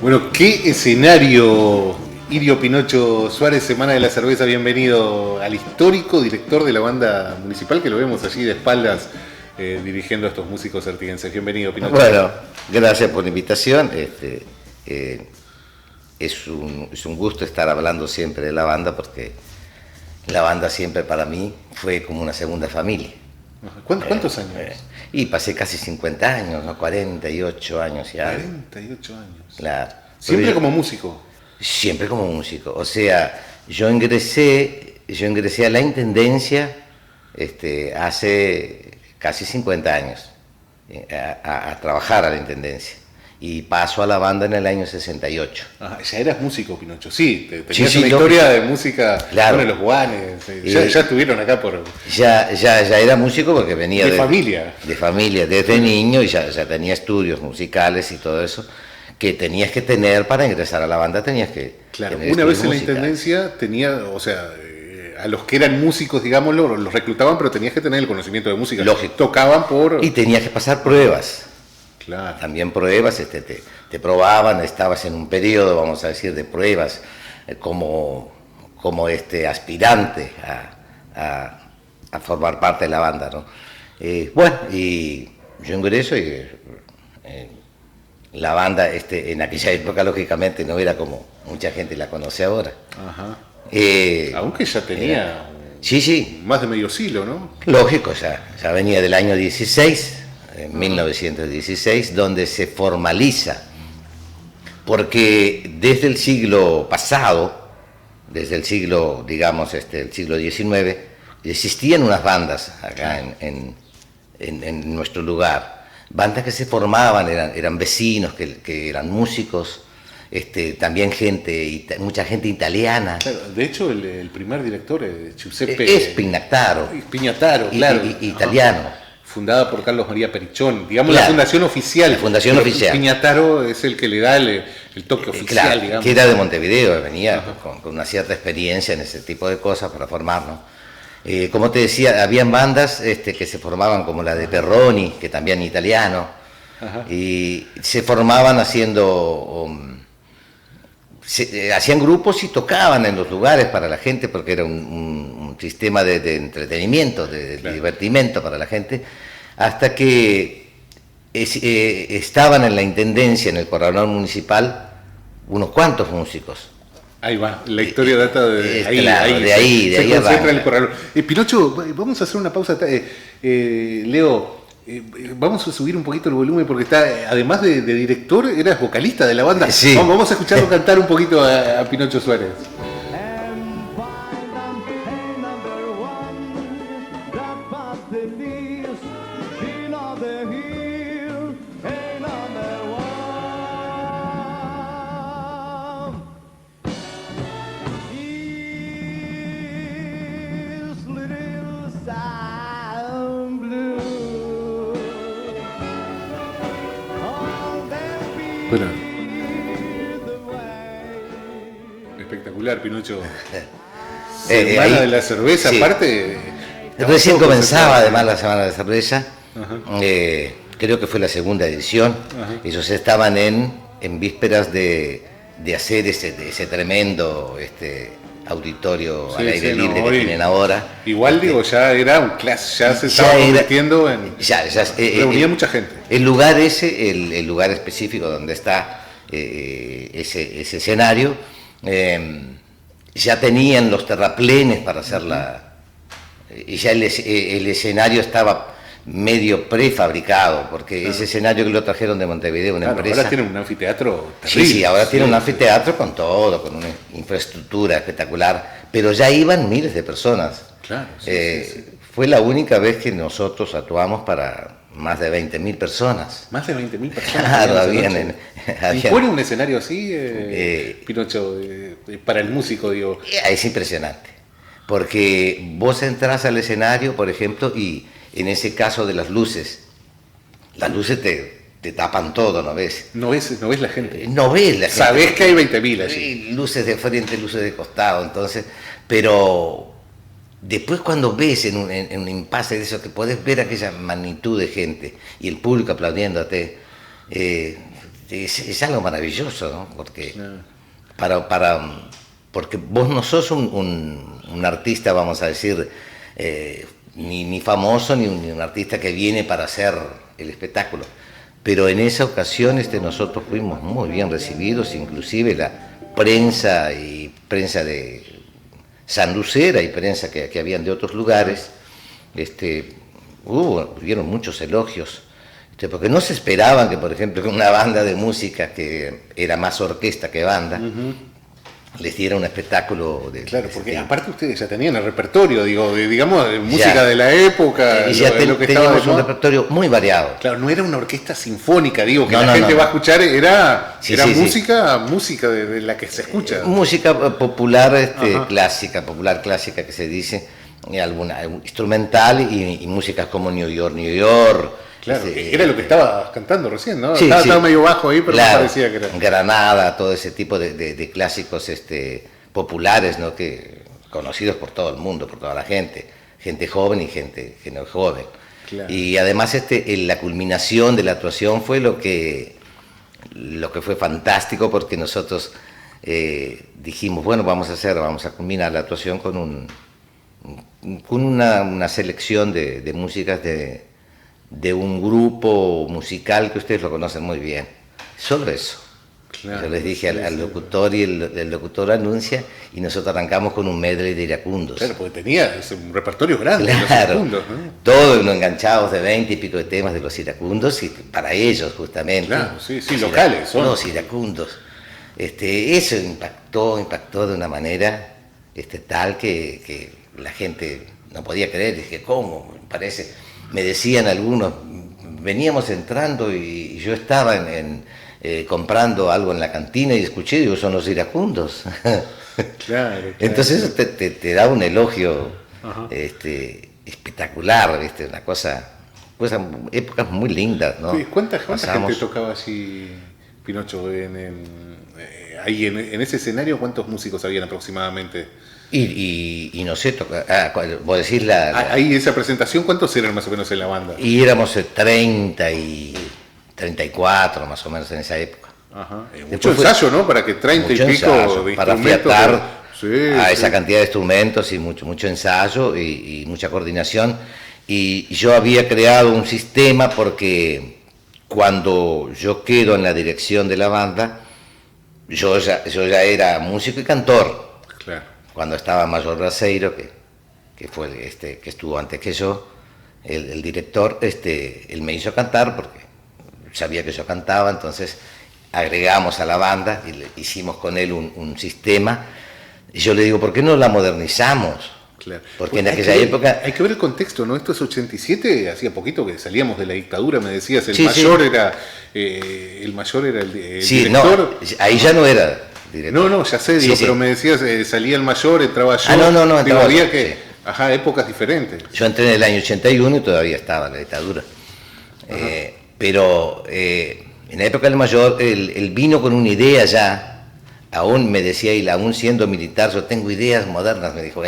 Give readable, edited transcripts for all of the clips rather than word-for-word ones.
Bueno, qué escenario, Irio Pinocho Suárez, Semana de la Cerveza. Bienvenido al histórico director de la banda municipal, que lo vemos allí de espaldas dirigiendo a estos músicos artiguenses. Bienvenido, Pinocho. Bueno, gracias por la invitación. Es un gusto estar hablando siempre de la banda, porque la banda siempre para mí fue como una segunda familia. ¿Cuántos años? Y pasé casi 50 años, ¿no? 48 años ya. 48 años. Claro. ¿Siempre como músico? Siempre como músico. O sea, yo ingresé a la intendencia hace casi 50 años, a trabajar a la intendencia. Y paso a la banda en el año 68. Ah, ya eras músico, Pinocho. Sí, tenías Sí, una historia de música, claro. Bueno, los guanes. Ya estuvieron acá por... Ya era músico porque venía de familia. De familia, desde niño, y ya tenía estudios musicales y todo eso, que tenías que tener para ingresar a la banda, tenías que... Claro, una vez en la intendencia tenía, o sea, a los que eran músicos, digámoslo, los reclutaban, pero tenías que tener el conocimiento de música. Lógico. Tocaban por... Y tenías que pasar pruebas. Claro. También pruebas, te probaban, estabas en un periodo, vamos a decir, de pruebas, como aspirante a formar parte de la banda, ¿no? Bueno, y yo ingreso y la banda en aquella época, lógicamente, no era como mucha gente la conoce ahora. Ajá. Aunque ya tenía sí, más de medio siglo, ¿no? Lógico, ya venía del año 16, en 1916, donde se formaliza, porque desde el siglo pasado, desde el siglo, digamos, el siglo XIX, existían unas bandas acá en nuestro lugar, bandas que se formaban, eran vecinos, que eran músicos, también mucha gente italiana. Claro, de hecho, el primer director es Giuseppe... Es Pignataro. Pignataro, claro. Italiano. Ajá. Fundada por Carlos María Perichón, digamos, claro, la fundación oficial. La fundación oficial. Pignataro es el que le da el toque oficial, claro, digamos. Que era de Montevideo, venía con una cierta experiencia en ese tipo de cosas para formarnos. Como te decía, habían bandas que se formaban, como la de Perroni, que también italiano, y se formaban hacían grupos y tocaban en los lugares para la gente, porque era un sistema de entretenimiento, de divertimento para la gente, hasta que estaban en la intendencia, en el corralón municipal, unos cuantos músicos. Ahí va, la historia data de ahí. Claro, de ahí se concentra el el corralón. Pinocho, vamos a hacer una pausa. Leo, vamos a subir un poquito el volumen, porque además de director, eras vocalista de la banda. Sí. Vamos a escucharlo cantar un poquito a Pinocho Suárez. Bueno, espectacular, Pinocho. Semana de la Cerveza, sí. Aparte. Recién comenzaba además la Semana de la Cerveza. Creo que fue la segunda edición. Ellos estaban en vísperas de hacer ese tremendo auditorio al aire libre que tienen ahora. Igual digo, ya era un clase, ya se estaba convirtiendo en... reunía mucha gente. El lugar ese, el lugar específico donde está ese escenario, ya tenían los terraplenes para hacer y ya el escenario estaba medio prefabricado, porque ese escenario que lo trajeron de Montevideo, una empresa... Ahora tienen un anfiteatro terrible. Sí, ahora tienen un anfiteatro con todo, con una infraestructura espectacular, pero ya iban miles de personas. Claro, Fue la única vez que nosotros actuamos para más de 20.000 personas. ¿Más de 20.000 personas? Claro, habían... ¿Y pone un escenario así, Pinocho, para el músico, digo? Es impresionante, porque vos entrás al escenario, por ejemplo, y en ese caso de las luces te tapan todo, ¿no ves? No ves la gente. No ves la gente. Sabés que hay 20.000 allí. Luces de frente, luces de costado, entonces, pero después cuando ves en un impasse de eso, que podés ver aquella magnitud de gente y el público aplaudiéndote, es algo maravilloso, ¿no? Porque, porque vos no sos un artista, vamos a decir, ni famoso, ni un artista que viene para hacer el espectáculo. Pero en esa ocasión nosotros fuimos muy bien recibidos, inclusive la prensa de sanlucera y prensa que habían de otros lugares, hubieron muchos elogios, porque no se esperaban que, por ejemplo, que una banda de música que era más orquesta que banda, les diera un espectáculo de... Claro, porque aparte ustedes ya tenían el repertorio, digamos, de música ya, de la época, y ya lo que teníamos un repertorio muy variado. Claro, no era una orquesta sinfónica, que la gente va a escuchar, era música de la que se escucha. Música popular, popular clásica que se dice, alguna instrumental y músicas como New York, New York. Claro, era lo que estabas cantando recién, ¿no? Estaba medio bajo ahí, pero claro, me parecía que era... Granada, todo ese tipo de clásicos populares, ¿no? Que conocidos por todo el mundo, por toda la gente joven y gente que no es joven. Claro. Y además la culminación de la actuación fue lo que fue fantástico, porque nosotros dijimos, bueno, vamos a culminar la actuación con una selección de músicas de un grupo musical que ustedes lo conocen muy bien. Solo eso. Claro, yo les dije al locutor, y el locutor anuncia, y nosotros arrancamos con un medley de iracundos. Claro, porque tenía un repertorio grande, claro, de los iracundos, ¿no? Todos unos enganchados de 20 y pico de temas de los iracundos, y para ellos justamente. Claro, sí, locales son. Los iracundos. Eso impactó de una manera tal que la gente no podía creer. Dije, ¿cómo? Me decían algunos, veníamos entrando y yo estaba comprando algo en la cantina y escuché, digo, son los iracundos. Claro. Entonces eso te da un elogio espectacular, ¿viste? Una cosa, épocas muy lindas, ¿no? ¿Cuánta gente tocaba así, Pinocho, ahí en ese escenario? ¿Cuántos músicos habían aproximadamente? Y no sé, vos decís ahí esa presentación, ¿cuántos eran más o menos en la banda? Y éramos 30 y 34 más o menos en esa época. Ajá. Mucho ensayo, ¿no? Para que 30 y pico de para afiatar a esa cantidad de instrumentos, y mucho ensayo y mucha coordinación. Y yo había creado un sistema, porque cuando yo quedo en la dirección de la banda, yo ya era músico y cantor. Claro. Cuando estaba Mayor Braseiro, que fue que estuvo antes que yo, el director, él me hizo cantar porque sabía que yo cantaba, entonces agregamos a la banda y hicimos con él un sistema. Y yo le digo, ¿por qué no la modernizamos? Claro. Porque en aquella época... Hay que ver el contexto, ¿no? Esto es 87, hacía poquito que salíamos de la dictadura, me decías, el mayor era el director. No, ahí ya no era... Director. No, ya sé, pero me decías, salía el mayor, entraba yo. No, digo, había que, épocas diferentes. Yo entré en el año 81 y todavía estaba la dictadura. Pero en la época del mayor, él vino con una idea ya, aún me decía, y aún siendo militar, yo tengo ideas modernas, me dijo.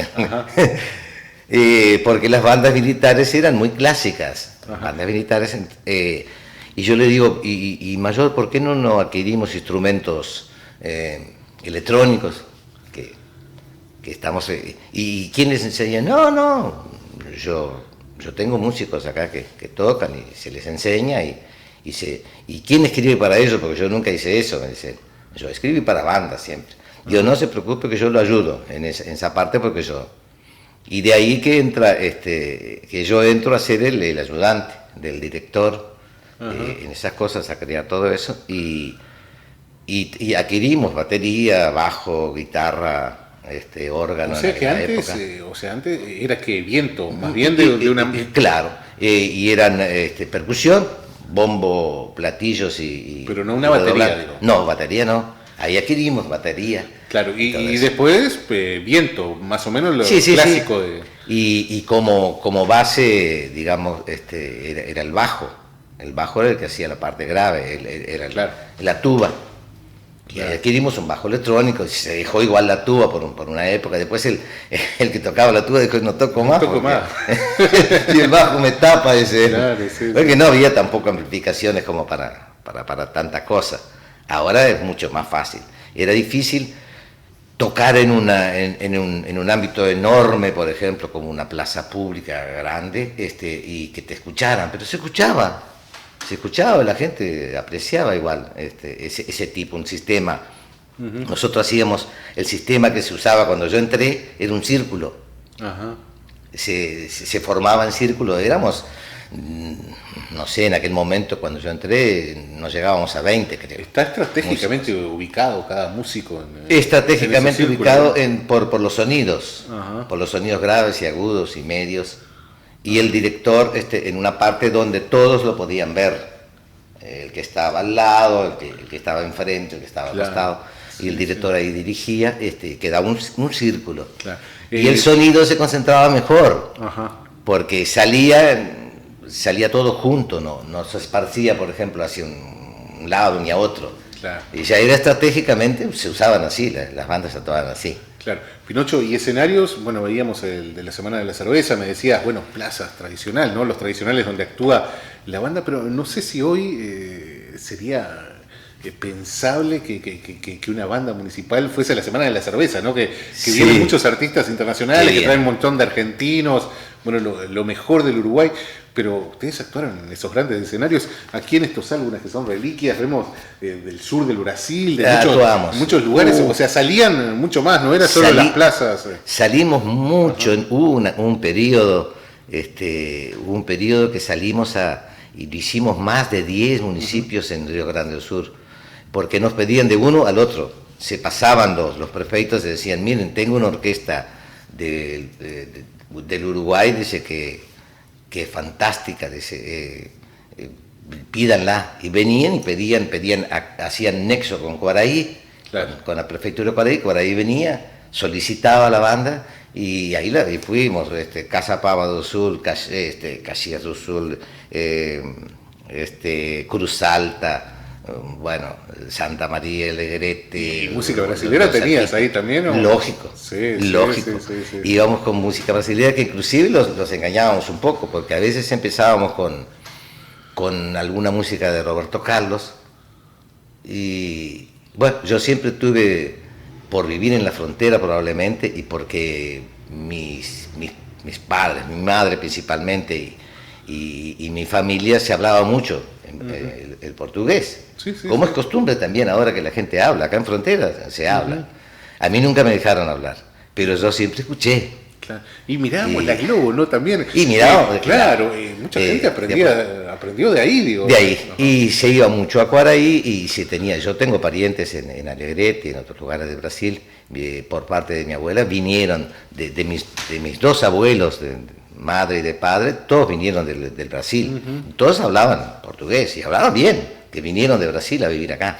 Porque las bandas militares eran muy clásicas. Bandas militares, y yo le digo, y mayor, ¿por qué no adquirimos instrumentos electrónicos que estamos y quién les enseña? No, yo tengo músicos acá que tocan y se les enseña y quién escribe para ellos, porque yo nunca hice eso. Me dice, yo escribí para bandas siempre. Digo, no se preocupe que yo lo ayudo en esa parte, porque y de ahí que entra que yo entro a ser el ayudante del director en esas cosas, a crear todo eso y adquirimos batería, bajo, guitarra, órgano. O sea que antes era que viento, más bien de una... Claro, y eran percusión, bombo, platillos y... Pero no una batería, digo. No, batería no. Ahí adquirimos batería. Claro, y después viento, más o menos lo clásico de... Y como base, digamos, era el bajo. El bajo era el que hacía la parte grave, era la tuba. Claro. Y adquirimos un bajo electrónico, y se dejó igual la tuba por una época. Después el que tocaba la tuba dijo, no toco más. Y el bajo me tapa ese. Claro, porque no había tampoco amplificaciones como para para tanta cosa. Ahora es mucho más fácil. Era difícil tocar en un ámbito enorme, por ejemplo, como una plaza pública grande, y que te escucharan, pero se escuchaba, la gente apreciaba igual ese tipo, un sistema. Nosotros hacíamos, el sistema que se usaba cuando yo entré era un círculo. Ajá. Se formaba en círculo, éramos, no sé, en aquel momento cuando yo entré no llegábamos a 20, creo. ¿Está estratégicamente ubicado cada músico? Estratégicamente ubicado por los sonidos. Ajá. Por los sonidos graves y agudos y medios. Y el director en una parte donde todos lo podían ver. El que estaba al lado, el que estaba enfrente, el que estaba al costado. Y el director ahí dirigía, quedaba un círculo. Claro. Y el sonido se concentraba mejor. Ajá. Porque salía todo junto, no se esparcía, por ejemplo, hacia un lado ni a otro. Claro. Y ya era estratégicamente, se usaban así, las bandas se tocaban así. Claro. Pinocho, y escenarios, bueno, veíamos el de la Semana de la Cerveza, me decías, bueno, plazas tradicional, ¿no? Los tradicionales donde actúa la banda, pero no sé si hoy sería pensable que una banda municipal fuese a la Semana de la Cerveza, ¿no? Que sí. Vienen muchos artistas internacionales, que traen un montón de argentinos, bueno, lo mejor del Uruguay, pero ustedes actuaron en esos grandes escenarios, aquí en estos álbumes que son reliquias, vemos del sur del Brasil, de muchos lugares, o sea, salían mucho más, no era solo las plazas. Salimos mucho, hubo un periodo que salimos y lo hicimos más de 10 municipios en Río Grande do Sur, porque nos pedían de uno al otro, se pasaban los prefeitos y decían, miren, tengo una orquesta del Uruguay, dice que es fantástica, dice, pídanla, y venían y pedían, hacían nexo con Quaraí, claro. con la prefectura de Quaraí venía, solicitaba a la banda, y ahí fuimos, Casa Pava do Sul, Caxias do Sul, Cruz Alta, bueno, Santa María, Alegrete. ¿Y música brasilera tenías ahí también? ¿O? Lógico, lógico. Sí. Íbamos con música brasilera, que inclusive los engañábamos un poco, porque a veces empezábamos con alguna música de Roberto Carlos, y bueno, yo siempre tuve, por vivir en la frontera probablemente, y porque mis padres, mi madre principalmente, y mi familia se hablaba mucho el portugués. Como es costumbre también ahora que la gente habla, acá en frontera se habla. A mí nunca me dejaron hablar, pero yo siempre escuché. Claro. Y mirábamos la Globo, ¿no? También. Y mirábamos, claro, mucha gente aprendió de ahí, digo. De ahí, y se iba mucho a Quaraí, y yo tengo parientes en Alegrete y en otros lugares de Brasil, por parte de mi abuela, vinieron de mis dos abuelos, de madre y de padre, todos vinieron del Brasil, todos hablaban portugués, y hablaban bien, que vinieron de Brasil a vivir acá.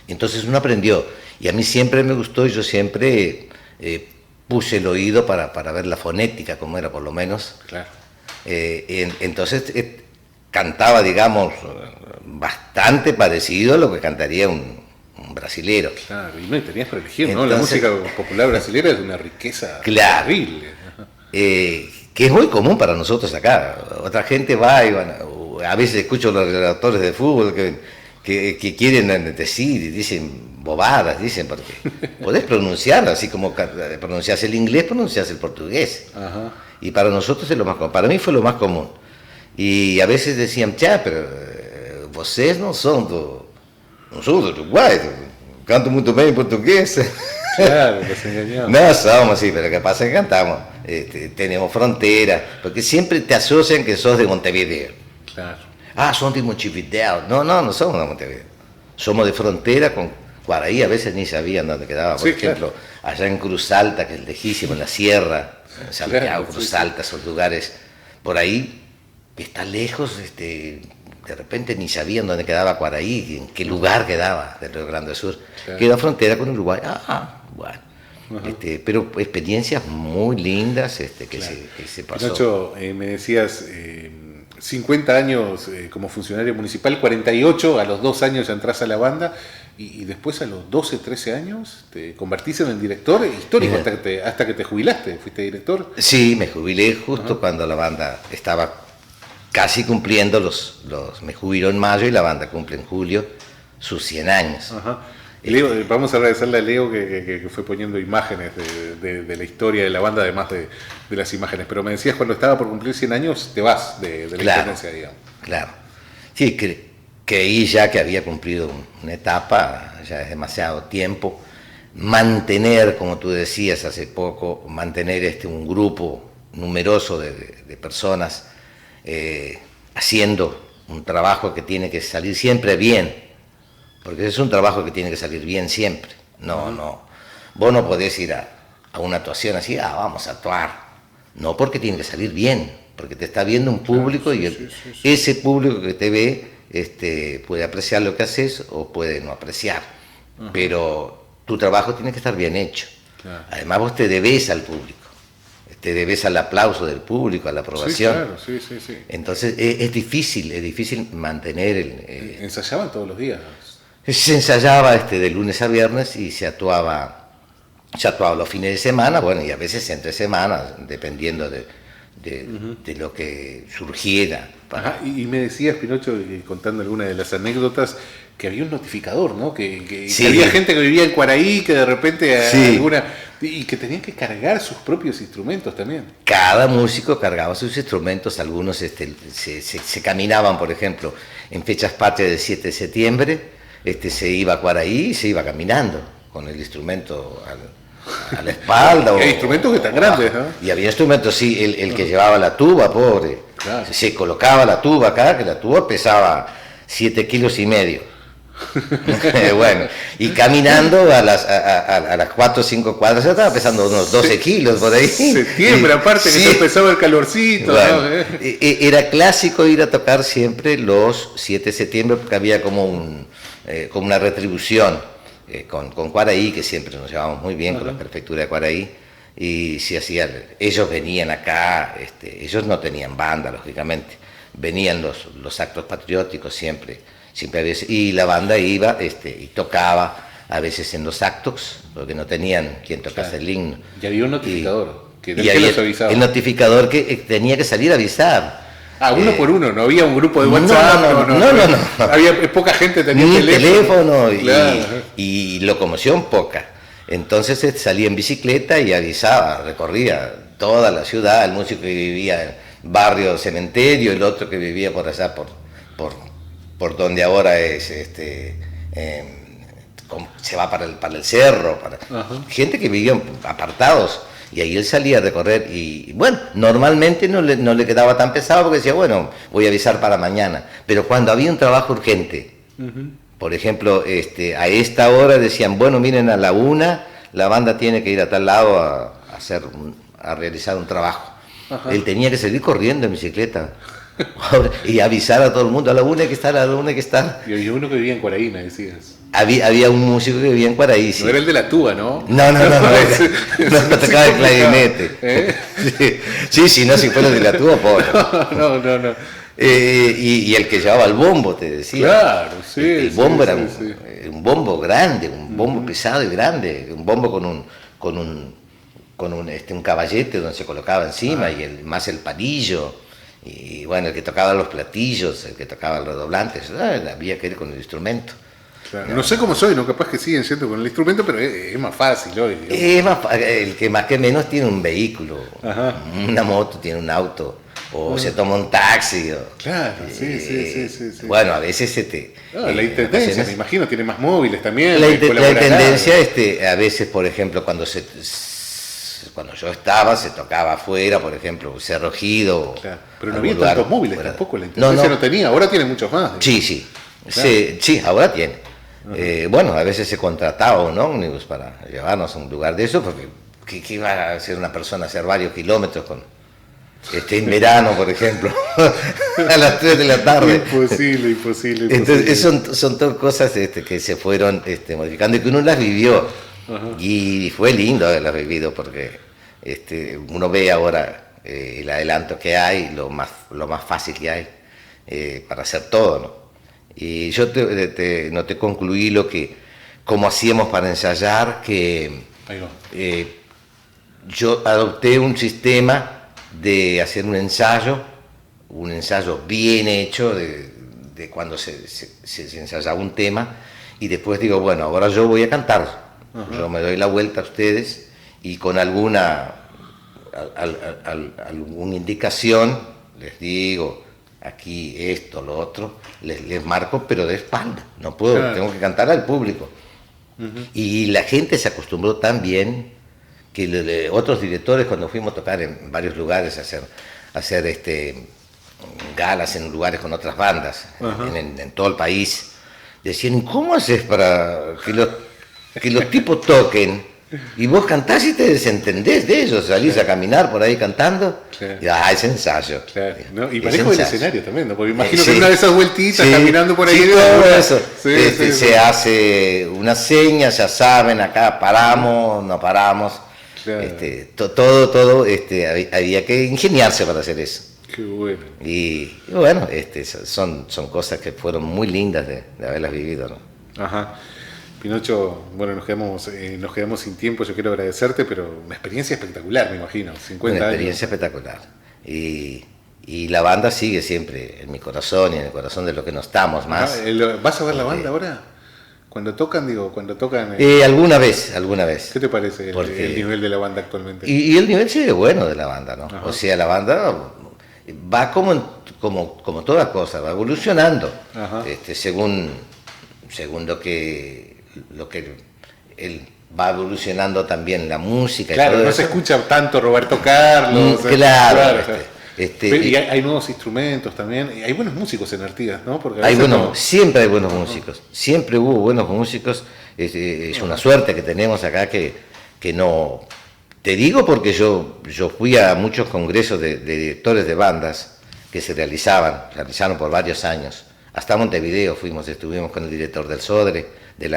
Entonces uno aprendió, y a mí siempre me gustó, y yo siempre puse el oído para ver la fonética, como era por lo menos. Claro. Entonces cantaba, digamos, bastante parecido a lo que cantaría un brasilero. Claro, y no tenías previsión, ¿no? La música popular brasilera es de una riqueza terrible. Que es muy común para nosotros acá. Otra gente va y a veces escucho a los relatores de fútbol que quieren decir y dicen bobadas, porque podés pronunciar, así como pronunciás el inglés, pronunciás el portugués. Ajá. Y para nosotros es lo más común, para mí fue lo más común. Y a veces decían, pero vocês no son de Uruguay, canto muy bien en portugués. Claro, los engañamos. No somos así, pero ¿qué pasa? Que cantamos, tenemos frontera, porque siempre te asocian que sos de Montevideo. Claro. Son de Montevideo. No somos de Montevideo. Somos de frontera con Quaraí, a veces ni sabían dónde quedaba. Por ejemplo, allá en Cruz Alta, que es lejísimo, en la sierra, en Santiago, Cruz Alta, esos lugares, por ahí, está lejos, de repente ni sabían dónde quedaba Quaraí, en qué lugar quedaba del Río Grande do Sur. Claro. Queda frontera con Uruguay. Bueno. Pero experiencias muy lindas que se pasó. Pinocho, me decías 50 años como funcionario municipal, 48, a los 2 años ya entras a la banda, y después a los 12, 13 años te convertís en el director histórico hasta que te jubilaste. ¿Fuiste director? Sí, me jubilé justo cuando la banda estaba casi cumpliendo me jubilo en mayo y la banda cumple en julio sus 100 años. Ajá. Leo, vamos a agradecerle a Leo que fue poniendo imágenes de la historia de la banda, además de las imágenes. Pero me decías, cuando estaba por cumplir 100 años, te vas de la intendencia, digamos. Claro. Sí, creí ya que había cumplido una etapa, ya es demasiado tiempo. Mantener, como tú decías hace poco, mantener un grupo numeroso de personas haciendo un trabajo que tiene que salir siempre bien. Porque es un trabajo que tiene que salir bien siempre. No. Vos no podés ir a una actuación así, vamos a actuar. No, porque tiene que salir bien, porque te está viendo un público, claro, sí, y ese público que te ve puede apreciar lo que haces o puede no apreciar. Pero tu trabajo tiene que estar bien hecho. Claro. Además vos te debes al público, te debes al aplauso del público, a la aprobación. Sí, claro, sí. Entonces es difícil mantener ¿Ensayaban todos los días? Se ensayaba de lunes a viernes y se actuaba los fines de semana, bueno, y a veces entre semanas, dependiendo de lo que surgiera. Ajá, y me decías, Pinocho, contando alguna de las anécdotas, que había un notificador, ¿no? Que había gente que vivía en Cuaraí, que de repente y que tenían que cargar sus propios instrumentos también. Cada músico cargaba sus instrumentos, algunos se caminaban, por ejemplo, en fechas patrias del 7 de septiembre, se iba a Cuaraí y se iba caminando con el instrumento a la espalda. Hay instrumentos que están grandes, ¿no? Y había instrumentos, sí, el que llevaba la tuba, pobre, claro. Se colocaba la tuba acá, que la tuba pesaba 7,5 kilos. Bueno, y caminando a las 4 o 5 cuadras, ya estaba pesando unos 12 kilos por ahí. Septiembre, aparte, que se empezaba el calorcito. Bueno, ¿no? Era clásico ir a tocar siempre los 7 de septiembre, porque había como una retribución con Cuaraí, que siempre nos llevamos muy bien con la prefectura de Cuaraí, y se hacía, ellos venían acá, ellos no tenían banda, lógicamente, venían los actos patrióticos siempre había, y la banda iba y tocaba a veces en los actos, porque no tenían quien tocase el himno. Y había un notificador, que había los avisaba. El notificador que tenía que salir a avisar. Uno por uno, no había un grupo de WhatsApp. No. Había poca gente, tenía teléfono claro. y locomoción poca. Entonces salía en bicicleta y avisaba, recorría toda la ciudad, el músico que vivía en barrio Cementerio, el otro que vivía por allá, por donde ahora es, se va para el cerro, gente que vivía apartados. Y ahí él salía a recorrer y bueno, normalmente no le quedaba tan pesado porque decía, bueno, voy a avisar para mañana. Pero cuando había un trabajo urgente, por ejemplo, a esta hora decían, bueno, miren, a la 1 la banda tiene que ir a tal lado a realizar un trabajo. Él tenía que salir corriendo en bicicleta y avisar a todo el mundo, a la 1 hay que estar, a la 1 hay que estar. Y había uno que vivía en Cuaraí, me decías. Había un músico que vivía en Cuaraí. No era el de la tuba, ¿no? No, tocaba el clarinete. Sí, no, si fuera el de la tuba, pobre. No. Y el que llevaba el bombo, te decía. Claro, sí. El bombo era un bombo grande, un bombo pesado y grande, un bombo con un caballete donde se colocaba encima y más el palillo. Y bueno, el que tocaba los platillos, el que tocaba el redoblante, había que ir con el instrumento. Claro. No sé cómo soy, no, capaz que siguen siendo con el instrumento, pero es más fácil hoy. El que más que menos tiene un vehículo, una moto, tiene un auto, o se toma un taxi. Claro, sí. Bueno, a veces la intendencia, me imagino, tiene más móviles también. La intendencia, a veces, por ejemplo, cuando yo estaba, se tocaba afuera, por ejemplo, Cerro Gido. Claro. Pero no había tantos móviles tampoco, la intendencia no tenía, ahora tiene muchos más. Sí. Claro. Sí, ahora tiene. Bueno, a veces se contrataba un ómnibus para llevarnos a un lugar de eso, porque ¿qué iba a hacer una persona hacer varios kilómetros en verano, por ejemplo, a las 3 de la tarde? Imposible. Entonces, son todas cosas que se fueron modificando y que uno las vivió. Y fue lindo haberlas vivido, porque uno ve ahora el adelanto que hay, lo más fácil que hay para hacer todo, ¿no? Y yo no te concluí cómo hacíamos para ensayar, que yo adopté un sistema de hacer un ensayo un ensayo bien hecho de cuando se ensayaba un tema, y después digo, bueno, ahora yo voy a cantar. Ajá. Yo me doy la vuelta a ustedes y con alguna indicación les digo, aquí esto, lo otro, les marco, pero de espalda. No puedo, claro. Tengo que cantar al público. Y la gente se acostumbró tan bien que otros directores, cuando fuimos a tocar en varios lugares, hacer galas en lugares con otras bandas en todo el país, decían, ¿cómo haces para que los tipos toquen y vos cantás y te desentendés de ellos? Salís a caminar por ahí cantando, y es ensayo. Claro, ¿no? Y parejo el escenario también, ¿no? Porque imagino que una de esas vueltitas caminando por ahí. Todo eso. Se hace una seña, ya saben, acá paramos, no paramos. Claro. Todo había que ingeniarse para hacer eso. Qué bueno. Y bueno, son cosas que fueron muy lindas de haberlas vivido, ¿no? Ajá. Pinocho, bueno, nos quedamos sin tiempo, yo quiero agradecerte, pero una experiencia espectacular, me imagino, 50 años. Una experiencia espectacular. Y la banda sigue siempre en mi corazón y en el corazón de lo que no estamos más. ¿Vas a ver la banda ahora? Cuando tocan. Alguna vez. ¿Qué te parece el nivel de la banda actualmente? Y el nivel sigue bueno de la banda, ¿no? Ajá. O sea, la banda va como toda cosa, va evolucionando, según lo que él va evolucionando también la música. Claro, y todo no eso. Se escucha tanto Roberto Carlos. Claro. Y hay nuevos instrumentos también, y hay buenos músicos en Artigas, ¿no? Porque siempre hay buenos músicos, siempre hubo buenos músicos. Es una suerte que tenemos acá que no... Te digo porque yo fui a muchos congresos de directores de bandas que se realizaron por varios años. Hasta Montevideo estuvimos con el director del Sodre, de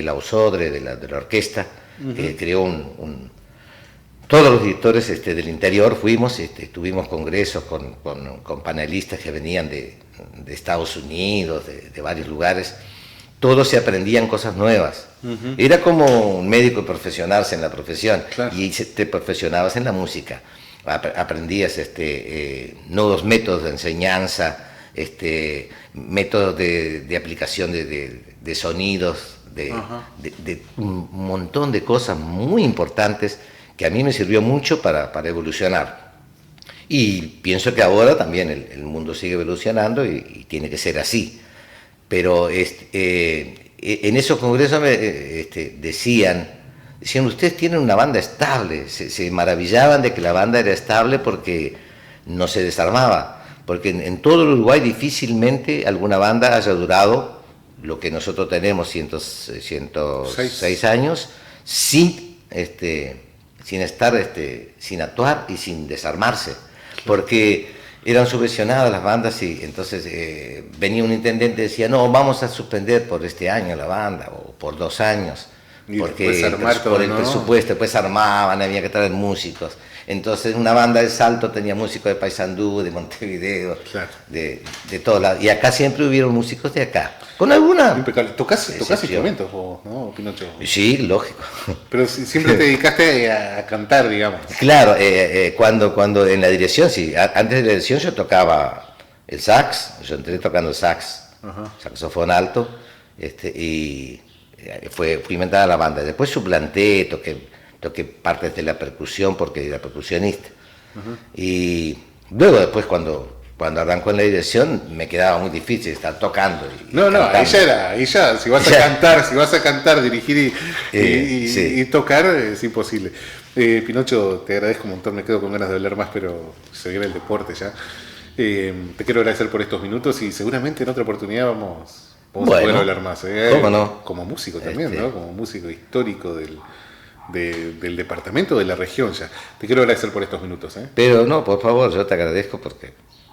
la Usodre, de la orquesta, que creó todos los directores del interior fuimos, tuvimos congresos con panelistas que venían de Estados Unidos, de varios lugares. Todos se aprendían cosas nuevas. Era como un médico profesionarse en la profesión, claro. Y te profesionabas en la música. Aprendías nuevos métodos de enseñanza, métodos de aplicación de sonidos, de un montón de cosas muy importantes que a mí me sirvió mucho para evolucionar. Y pienso que ahora también el mundo sigue evolucionando y tiene que ser así. Pero en esos congresos decían, ustedes tienen una banda estable, se maravillaban de que la banda era estable porque no se desarmaba, porque en todo el Uruguay difícilmente alguna banda haya durado lo que nosotros tenemos, 106 años, sin estar, sin actuar y sin desarmarse, porque eran subvencionadas las bandas y entonces venía un intendente y decía, no, vamos a suspender por este año la banda o por 2 años, porque por el presupuesto, después armaban, había que traer músicos. Entonces una banda de Salto tenía músicos de Paysandú, de Montevideo, claro. de todos lados. Y acá siempre hubieron músicos de acá. Con alguna... Impecable. ¿Tocás instrumentos vos, no, Pinocho? Sí, lógico. Pero siempre te dedicaste a cantar, digamos. Claro, cuando en la dirección, sí. Antes de la dirección yo tocaba el sax, yo entré tocando sax, saxofón alto, y fui inventada la banda. Después suplanté, toqué partes de la percusión porque era percusionista. Y luego después cuando arrancó en la dirección me quedaba muy difícil estar tocando. Ahí ya, si vas a cantar, dirigir y tocar, es imposible. Pinocho, te agradezco un montón, me quedo con ganas de hablar más, pero se viene el deporte ya. Te quiero agradecer por estos minutos y seguramente en otra oportunidad vamos a poder hablar más. ¿Cómo no? Como músico también, ¿no? Como músico histórico del departamento, de la región ya. Te quiero agradecer por estos minutos. Pero no, por favor, yo te agradezco porque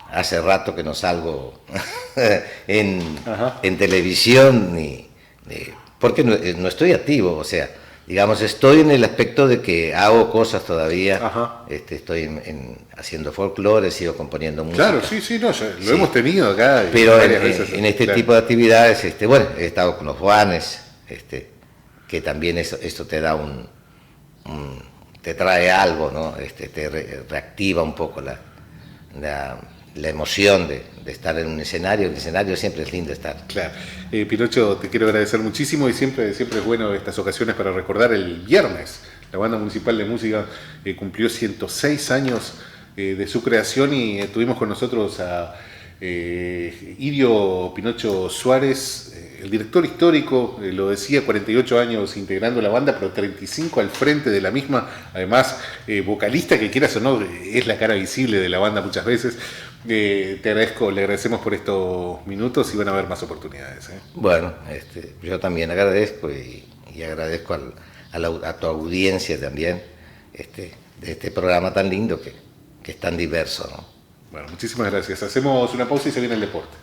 hace rato que no salgo en televisión, porque no estoy activo, o sea, digamos, estoy en el aspecto de que hago cosas todavía, estoy haciendo folclore, sigo componiendo música. Claro, sí, lo hemos tenido acá. Pero en este tipo de actividades, he estado con los Juanes, que también esto te da te trae algo, ¿no? Te reactiva un poco la emoción de estar en un escenario. El escenario siempre es lindo estar. Claro. Pinocho, te quiero agradecer muchísimo y siempre es bueno estas ocasiones para recordar el viernes. La Banda Municipal de Música cumplió 106 años de su creación y tuvimos con nosotros a Irio Pinocho Suárez, el director histórico, lo decía, 48 años integrando la banda, pero 35 al frente de la misma, además vocalista, que quieras o no, es la cara visible de la banda muchas veces. Le agradecemos por estos minutos y van a haber más oportunidades. Bueno, yo también agradezco y agradezco a tu audiencia también de este programa tan lindo que es tan diverso, ¿no? Bueno, muchísimas gracias. Hacemos una pausa y se viene el deporte.